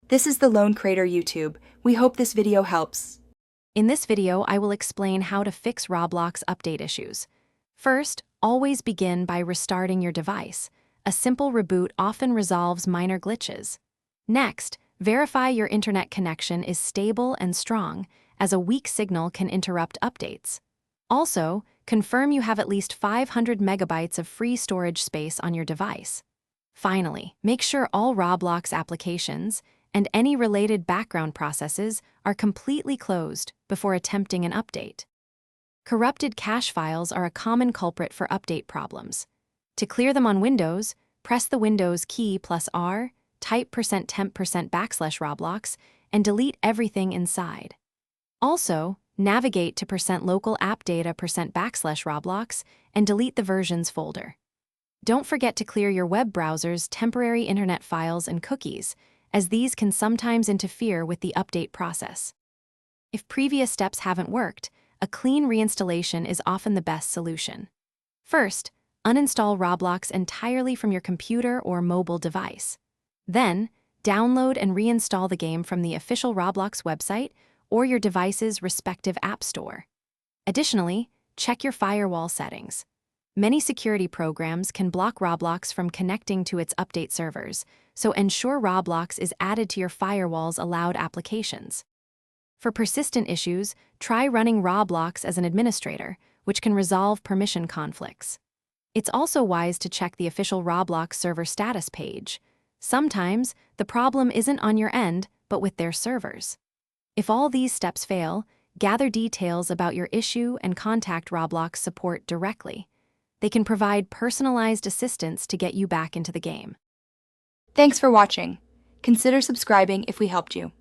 This is the Lone Crater YouTube. We hope this video helps. In this video, I will explain how to fix Roblox update issues. First, always begin by restarting your device. A simple reboot often resolves minor glitches. Next, verify your internet connection is stable and strong, as a weak signal can interrupt updates. Also, confirm you have at least 500 megabytes of free storage space on your device. Finally, make sure all Roblox applications and any related background processes are completely closed before attempting an update. Corrupted cache files are a common culprit for update problems. To clear them on Windows, press the Windows key plus R, type %temp%\Roblox, and delete everything inside. Also, navigate to %localappdata%\Roblox and delete the versions folder. Don't forget to clear your web browser's temporary internet files and cookies, as these can sometimes interfere with the update process. If previous steps haven't worked, a clean reinstallation is often the best solution. First, uninstall Roblox entirely from your computer or mobile device. Then, download and reinstall the game from the official Roblox website or your device's respective app store. Additionally, check your firewall settings. Many security programs can block Roblox from connecting to its update servers, so ensure Roblox is added to your firewall's allowed applications. For persistent issues, try running Roblox as an administrator, which can resolve permission conflicts. It's also wise to check the official Roblox server status page. Sometimes, the problem isn't on your end, but with their servers. If all these steps fail, gather details about your issue and contact Roblox support directly. They can provide personalized assistance to get you back into the game. Thanks for watching. Consider subscribing if we helped you.